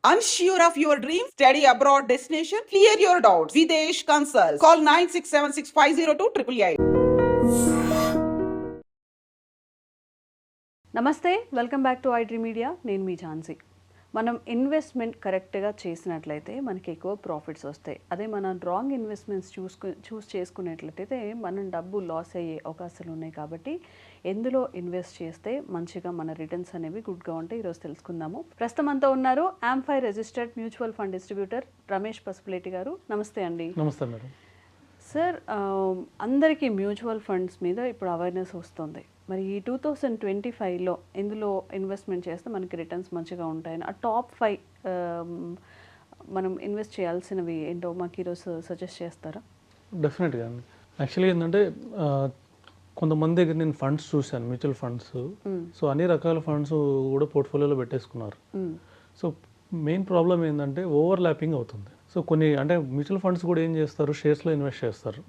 Unsure of your dream? Study abroad destination? Clear your doubts. Videsh Consult. Call 9676502888. నమస్తే, welcome back to iDream media. నేను మీ ఝాన్సీ. మనం investment కరెక్ట్గా చేసినట్లయితే మనకి ఎక్కువ ప్రాఫిట్స్ వస్తాయి. అదే మనం రాంగ్ ఇన్వెస్ట్మెంట్స్ చూస్ చేసుకునేట్లయితే మనం డబ్బు లాస్ అయ్యే అవకాశాలు ఉన్నాయి. కాబట్టి ఎందులో ఇన్వెస్ట్ చేస్తే మంచిగా మన రిటర్న్స్ అనేవి గుడ్గా ఉంటాయి ఈరోజు తెలుసుకుందాము. ప్రస్తుతం అంతా ఉన్నారు AMFI registered mutual fund distributor Ramesh Pasupuleti garu. నమస్తే అండి. నమస్తే మేడం. సార్, అందరికీ మ్యూచువల్ ఫండ్స్ మీద ఇప్పుడు అవేర్నెస్ వస్తుంది. మరి ఈ 2025లో ఇందులో ఇన్వెస్ట్మెంట్ చేస్తే మనకి రిటర్న్స్ మంచిగా ఉంటాయని ఆ టాప్ 5 మనం ఇన్వెస్ట్ చేయాల్సినవి ఏంటో మాకు ఈరోజు సజెస్ట్ చేస్తారా? డెఫినెట్గా అండి. యాక్చువల్లీ ఏంటంటే కొంతమంది దగ్గర నేను ఫండ్స్ చూశాను, మ్యూచువల్ ఫండ్స్. సో అన్ని రకాల ఫండ్స్ కూడా పోర్ట్ఫోలియోలో పెట్టేసుకున్నారు. సో మెయిన్ ప్రాబ్లం ఏంటంటే ఓవర్ ల్యాపింగ్ అవుతుంది. సో కొన్ని అంటే మ్యూచువల్ ఫండ్స్ కూడా ఏం చేస్తారు, షేర్స్లో ఇన్వెస్ట్ చేస్తారు.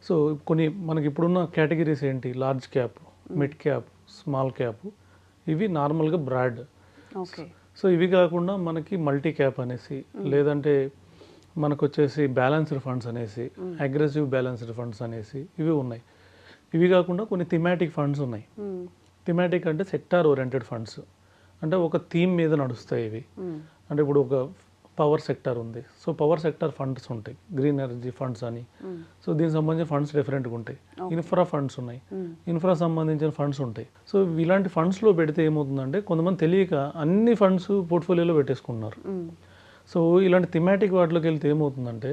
సో కొన్ని మనకి ఇప్పుడున్న కేటగిరీస్ ఏంటి, large cap, mid cap, small cap, ఇవి నార్మల్గా బ్రాడ్. ఓకే. సో ఇవి కాకుండా మనకి మల్టీ క్యాప్ అనేసి, లేదంటే మనకు వచ్చేసి బ్యాలెన్స్డ్ ఫండ్స్ అనేసి, అగ్రెసివ్ బ్యాలెన్స్డ్ ఫండ్స్ అనేసి ఇవి ఉన్నాయి. ఇవి కాకుండా కొన్ని థిమాటిక్ ఫండ్స్ ఉన్నాయి. థిమాటిక్ అంటే సెక్టార్ ఓరియంటెడ్ ఫండ్స్, అంటే ఒక థీమ్ మీద నడుస్తాయి ఇవి. అంటే ఇప్పుడు ఒక పవర్ సెక్టర్ ఉంది, సో పవర్ సెక్టర్ ఫండ్స్ ఉంటాయి, గ్రీన్ ఎనర్జీ ఫండ్స్ అని. సో దీనికి సంబంధించిన ఫండ్స్ డిఫరెంట్గా ఉంటాయి. ఇన్ఫ్రా ఫండ్స్ ఉన్నాయి, ఇన్ఫ్రా సంబంధించిన ఫండ్స్ ఉంటాయి. సో ఇలాంటి ఫండ్స్లో పెడితే ఏమవుతుందంటే కొంతమంది తెలియక అన్ని ఫండ్స్ పోర్ట్ఫోలియోలో పెట్టేసుకున్నారు. సో ఇలాంటి థిమాటిక్ వాటిలోకి వెళ్తే ఏమవుతుందంటే,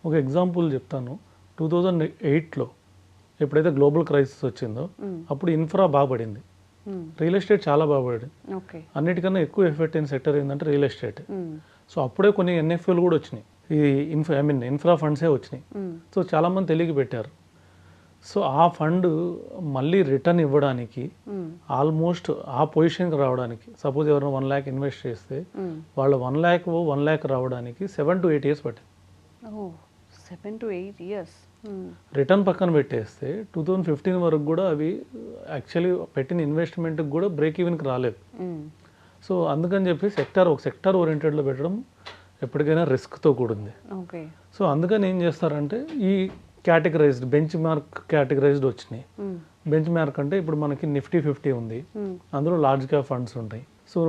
ఒక ఎగ్జాంపుల్ చెప్తాను. 2008లో ఎప్పుడైతే గ్లోబల్ క్రైసిస్ వచ్చిందో అప్పుడు ఇన్ఫ్రా బాగా పడింది, రియల్ ఎస్టేట్ చాలా బాగా పడింది. అన్నిటికన్నా ఎక్కువ ఎఫెక్ట్ అయిన సెక్టర్ ఏంటంటే రియల్ ఎస్టేట్. సో అప్పుడే కొన్ని ఎన్ఎఫ్ఓలు కూడా వచ్చినాయి, ఈ ఇన్ఫ్రా ఫండ్సే వచ్చినాయి. సో చాలామంది తెలియక పెట్టారు. సో ఆ ఫండ్ మళ్ళీ రిటర్న్ ఇవ్వడానికి ఆల్మోస్ట్ ఆ పొజిషన్కి రావడానికి, సపోజ్ ఎవరైనా 1 lakh ఇన్వెస్ట్ చేస్తే వాళ్ళ 1 lakh రావడానికి 7 to 8 years పట్టింది. 7 to 8 years. రిటర్న్ పక్కన పెట్టేస్తే 2015 వరకు కూడా అవి యాక్చువల్లీ పెట్టిన ఇన్వెస్ట్మెంట్కి కూడా బ్రేక్ ఈవెన్కి రాలేదు. సో అందుకని చెప్పి ఒక సెక్టార్ ఓరియంటెడ్లో పెట్టడం ఎప్పటికైనా రిస్క్తో కూడింది. సో అందుకని ఏం చేస్తారంటే ఈ కేటగరైజ్డ్ బెంచ్ మార్క్ కేటగరైజ్డ్ వచ్చినాయి. బెంచ్ మార్క్ అంటే ఇప్పుడు మనకి నిఫ్టీ 50 ఉంది, అందులో లార్జ్ క్యాప్ ఫండ్స్ ఉంటాయి. సో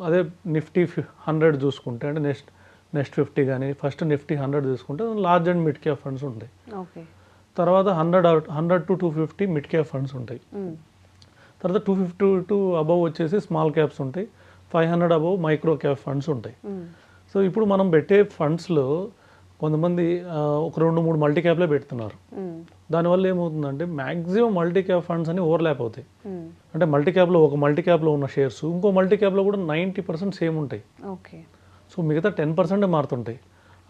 అదే నిఫ్టీ 100 చూసుకుంటే, అంటే నెక్స్ట్ 50 కానీ ఫస్ట్ నిఫ్టీ 100 చూసుకుంటే large and mid cap funds ఉంటాయి. తర్వాత 100 to 250 మిడ్ క్యాప్ ఫండ్స్ ఉంటాయి. తర్వాత 250 to అబవ్ వచ్చేసి స్మాల్ క్యాప్స్ ఉంటాయి. 500 అబవ్ మైక్రో క్యాప్ ఫండ్స్ ఉంటాయి. సో ఇప్పుడు మనం పెట్టే ఫండ్స్లో కొంతమంది ఒక 2-3 మల్టీ క్యాప్లే పెడుతున్నారు. దానివల్ల ఏమవుతుందంటే మ్యాక్సిమం మల్టీ క్యాప్ ఫండ్స్ అని ఓవర్లాప్ అవుతాయి. అంటే ఒక మల్టీ క్యాప్లో ఉన్న షేర్స్ ఇంకో మల్టీ క్యాప్లో కూడా 90% సేమ్ ఉంటాయి. సో మిగతా 10% మారుతుంటాయి.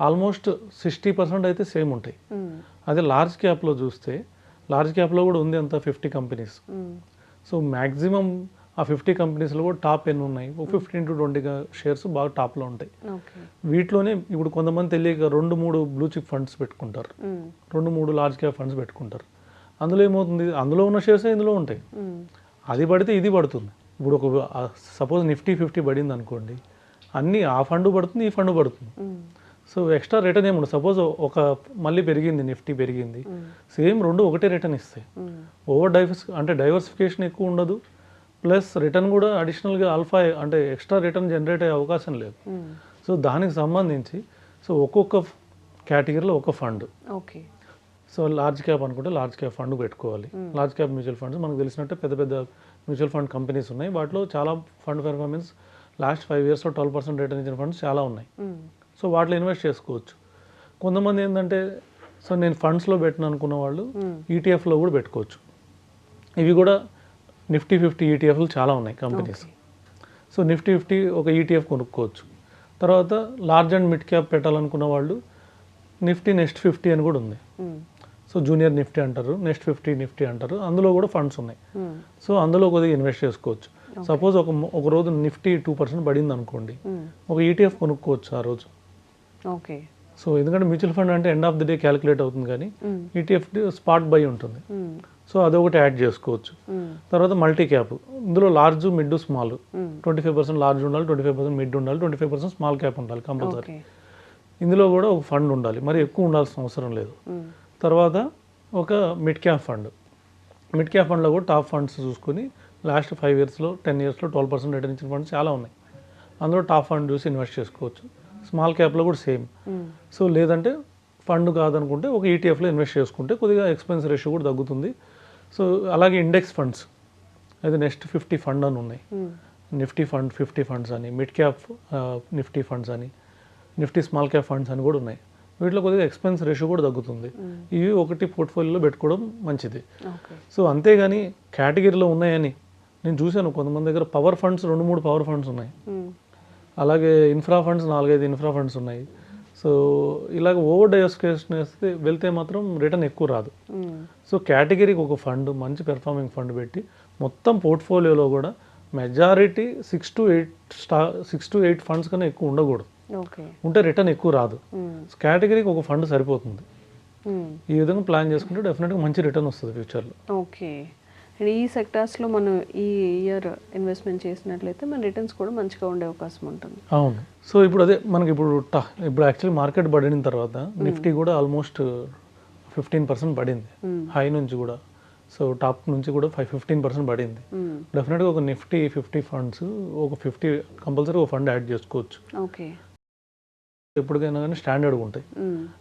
ఆల్మోస్ట్ 60% అయితే సేమ్ ఉంటాయి. అదే లార్జ్ క్యాప్లో చూస్తే, లార్జ్ క్యాప్లో కూడా ఉంది అంత 50 కంపెనీస్. సో మ్యాక్సిమం ఆ 50 కంపెనీస్లో కూడా టాప్ ఎన్ని ఉన్నాయి, ఒక 15 to 20 షేర్స్ బాగా టాప్లో ఉంటాయి. వీటిలోనే ఇప్పుడు కొంతమంది తెలియక 2-3 బ్లూ చిప్ ఫండ్స్ పెట్టుకుంటారు, 2-3 లార్జ్ క్యాప్ ఫండ్స్ పెట్టుకుంటారు. అందులో ఏమవుతుంది, అందులో ఉన్న షేర్సే ఇందులో ఉంటాయి. అది పడితే ఇది పడుతుంది. ఇప్పుడు ఒక సపోజ్ నిఫ్టీ 50 పడింది అనుకోండి, అన్నీ ఆ ఫండ్ పడుతుంది, ఈ ఫండ్ పడుతుంది. సో ఎక్స్ట్రా రిటర్న్ ఏముండదు. సపోజ్ ఒక మళ్ళీ పెరిగింది, నిఫ్టీ పెరిగింది, సేమ్ రెండు ఒకటే రిటర్న్ ఇస్తాయి. అంటే డైవర్సిఫికేషన్ ఎక్కువ ఉండదు, ప్లస్ రిటర్న్ కూడా అడిషనల్గా ఆల్ఫా అంటే ఎక్స్ట్రా రిటర్న్ జనరేట్ అయ్యే అవకాశం లేదు. సో దానికి సంబంధించి ఒక్కొక్క కేటగిరీలో ఒక ఫండ్. సో లార్జ్ క్యాప్ అనుకుంటే లార్జ్ క్యాప్ ఫండ్ పెట్టుకోవాలి. లార్జ్ క్యాప్ మ్యూచువల్ ఫండ్స్ మనకు తెలిసినట్టే పెద్ద పెద్ద మ్యూచువల్ ఫండ్ కంపెనీస్ ఉన్నాయి. వాటిలో చాలా ఫండ్ పెర్ఫార్మెన్స్ లాస్ట్ 5 yearsలో 12% రిటర్న్ ఇచ్చిన ఫండ్స్ చాలా ఉన్నాయి. సో వాటిలో ఇన్వెస్ట్ చేసుకోవచ్చు. కొంతమంది ఏంటంటే, సో నేను ఫండ్స్లో పెట్టిన అనుకున్న వాళ్ళు ఈటీఎఫ్లో కూడా పెట్టుకోవచ్చు. ఇవి కూడా నిఫ్టీ 50 ఈటీఎఫ్లు చాలా ఉన్నాయి కంపెనీస్. సో నిఫ్టీ 50 ఒక ఈటీఎఫ్ కొనుక్కోవచ్చు. తర్వాత లార్జ్ అండ్ మిడ్ క్యాప్ పెట్టాలనుకున్న వాళ్ళు నిఫ్టీ నెక్స్ట్ 50 అని కూడా ఉంది. సో జూనియర్ నిఫ్టీ అంటారు, నెక్స్ట్ 50 నిఫ్టీ అంటారు. అందులో కూడా ఫండ్స్ ఉన్నాయి. సో అందులో కొద్దిగా ఇన్వెస్ట్ చేసుకోవచ్చు. సపోజ్ ఒక రోజు నిఫ్టీ 2% పడింది అనుకోండి, ఒక ఈటీఎఫ్ కొనుక్కోవచ్చు ఆ రోజు. సో ఎందుకంటే మ్యూచువల్ ఫండ్ అంటే end of the day calculate అవుతుంది, కానీ ఈటీఎఫ్ స్పాట్ బై ఉంటుంది. సో అదొకటి యాడ్ చేసుకోవచ్చు. తర్వాత మల్టీ క్యాప్, ఇందులో లార్జ్, మిడ్, స్మాల్, 25% లార్జ్ ఉండాలి, 25% మిడ్ ఉండాలి, 25% స్మాల్ క్యాప్ ఉండాలి కంపల్సరీ. ఇందులో కూడా ఒక ఫండ్ ఉండాలి, మరి ఎక్కువ ఉండాల్సిన అవసరం లేదు. తర్వాత ఒక mid cap fund. Mid cap ఫండ్లో కూడా టాప్ ఫండ్స్ చూసుకొని లాస్ట్ 5 ఇయర్స్లో 10 ఇయర్స్లో 12% రిటర్న్ ఇచ్చిన ఫండ్స్ చాలా ఉన్నాయి. అందులో టాప్ ఫండ్ చూసి ఇన్వెస్ట్ చేసుకోవచ్చు. స్మాల్ క్యాప్లో కూడా సేమ్. సో లేదంటే ఫండ్ కాదనుకుంటే ఒక ఈటీఎఫ్లో ఇన్వెస్ట్ చేసుకుంటే కొద్దిగా ఎక్స్పెన్స్ రేషియో కూడా తగ్గుతుంది. సో అలాగే ఇండెక్స్ ఫండ్స్, అయితే నెక్స్ట్ 50 ఫండ్ అని ఉన్నాయి. నిఫ్టీ ఫండ్ 50 ఫండ్స్ అని, మిడ్ క్యాప్ నిఫ్టీ ఫండ్స్ అని, నిఫ్టీ స్మాల్ క్యాప్ ఫండ్స్ అని కూడా ఉన్నాయి. వీటిలో కొద్దిగా ఎక్స్పెన్స్ రేషియో కూడా తగ్గుతుంది. ఇవి ఒకటి పోర్ట్ఫోలియోలో పెట్టుకోవడం మంచిది. సో అంతేగాని కేటగిరీలో ఉన్నాయని నేను చూశాను కొంతమంది దగ్గర పవర్ ఫండ్స్ 2-3 పవర్ ఫండ్స్ ఉన్నాయి, అలాగే ఇన్ఫ్రా ఫండ్స్ 4-5 ఇన్ఫ్రా ఫండ్స్ ఉన్నాయి. సో ఇలాగ ఓవర్ డైవర్సిఫికేషన్ వేస్తే వెళ్తే మాత్రం రిటర్న్ ఎక్కువ రాదు. సో కేటగిరీకి ఒక ఫండ్, మంచి పెర్ఫార్మింగ్ ఫండ్ పెట్టి మొత్తం పోర్ట్ఫోలియోలో కూడా మెజారిటీ 6 to 8 ఫండ్స్ కన్నా ఎక్కువ ఉండకూడదు. ఉంటే రిటర్న్ ఎక్కువ రాదు. కేటగిరీకి ఒక ఫండ్ సరిపోతుంది. ఈ విధంగా ప్లాన్ చేసుకుంటే డెఫినెట్గా మంచి రిటర్న్ వస్తుంది ఫ్యూచర్లో. ఓకే. అండ్ ఈ సెక్టార్స్లో మనం ఈ ఇయర్ ఇన్వెస్ట్మెంట్ చేసినట్లయితే మన రిటర్న్స్ కూడా మంచిగా ఉండే అవకాశం ఉంటుంది. అవును. సో ఇప్పుడు అదే మనకి ఇప్పుడు యాక్చువల్లీ మార్కెట్ పడిన తర్వాత నిఫ్టీ కూడా ఆల్మోస్ట్ 15% పడింది హై నుంచి కూడా. సో టాప్ నుంచి కూడా 15% పడింది. డెఫినెట్గా ఒక నిఫ్టీ 50 ఫండ్స్ ఒక 50 కంపల్సరీ ఒక ఫండ్ యాడ్ చేసుకోవచ్చు. ఓకే. ఎప్పటికైనా కానీ స్టాండర్డ్గా ఉంటాయి.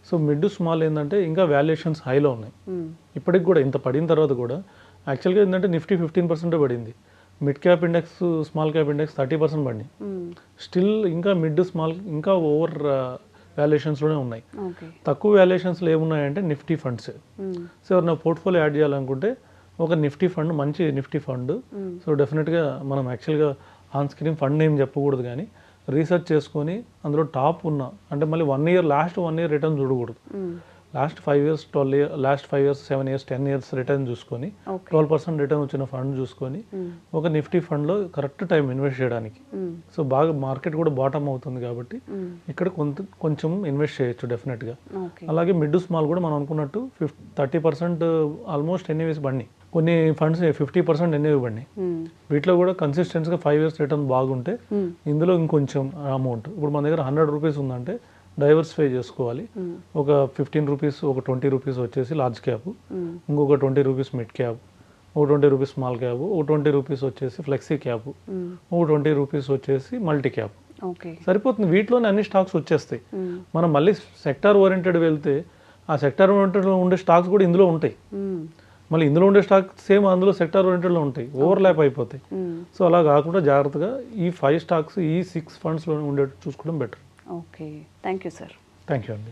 సో మిడ్ స్మాల్ ఏంటంటే ఇంకా వాల్యుయేషన్స్ హైలో ఉన్నాయి. ఇప్పటికి కూడా ఇంత పడిన తర్వాత కూడా యాక్చువల్గా ఏంటంటే నిఫ్టీ 15% పడింది. Mid cap index, small cap index 30% పడింది. స్టిల్ ఇంకా మిడ్ స్మాల్ ఇంకా ఓవర్ వాల్యుయేషన్స్లోనే ఉన్నాయి. తక్కువ వాల్యుయేషన్స్లో ఏమున్నాయంటే నిఫ్టీ ఫండ్స్. సో ఎవరైనా పోర్ట్ఫోలియో యాడ్ చేయాలనుకుంటే ఒక నిఫ్టీ ఫండ్, మంచి నిఫ్టీ ఫండ్. సో డెఫినెట్గా మనం యాక్చువల్గా ఆన్ స్క్రీన్ ఫండ్ ఏం చెప్పకూడదు, కానీ రీసెర్చ్ చేసుకొని అందులో టాప్ ఉన్న, అంటే మళ్ళీ లాస్ట్ 1 ఇయర్ రిటర్న్ చూడకూడదు. Last 5 years 12 year, last 5 years 7 years 10 years return చూసుకొని 12% రిటర్న్ వచ్చిన ఫండ్ చూసుకొని ఒక నిఫ్టీ ఫండ్లో కరెక్ట్ టైం ఇన్వెస్ట్ చేయడానికి. సో బాగా మార్కెట్ కూడా బాటమ్ అవుతుంది కాబట్టి ఇక్కడ కొంచెం ఇన్వెస్ట్ చేయొచ్చు డెఫినెట్గా. అలాగే మిడ్ స్మాల్ కూడా మనం అనుకున్నట్టు 30% ఆల్మోస్ట్ ఎన్ఏవీస్ బండి, కొన్ని ఫండ్స్ 50% ఎన్ఏవి బండి. వీటిలో కూడా కన్సిస్టెన్సీగా 5 ఇయర్స్ రిటర్న్ బాగుంటే ఇందులో ఇంకొంచెం అమౌంట్, ఇప్పుడు మన దగ్గర 100 రూపీస్ ఉందంటే డైవర్సిఫై చేసుకోవాలి. ఒక 15 రూపీస్, ఒక 20 రూపీస్ వచ్చేసి లార్జ్ క్యాప్, ఇంకొక 20 రూపీస్ మిడ్ క్యాప్, ఒక 20 రూపీస్ స్మాల్ క్యాప్, ఒక 20 రూపీస్ వచ్చేసి ఫ్లెక్సీ క్యాప్, ఒక 20 రూపీస్ వచ్చేసి మల్టీ క్యాప్. సరిపోతుంది. వీటిలోనే అన్ని స్టాక్స్ వచ్చేస్తాయి. మనం మళ్ళీ సెక్టార్ ఓరియంటెడ్ వెళ్తే ఆ సెక్టార్ ఓరియంటెడ్లో ఉండే స్టాక్స్ కూడా ఇందులో ఉంటాయి. మళ్ళీ ఇందులో ఉండే స్టాక్ సేమ్ అందులో సెక్టార్ ఓరియంటెడ్లో ఉంటాయి, ఓవర్లాప్ అయిపోతాయి. సో అలా కాకుండా జాగ్రత్తగా ఈ 5 స్టాక్స్, ఈ 6 ఫండ్స్లో ఉండేట్టు చూసుకోవడం better. Okay. Thank you sir. Thank you అండి.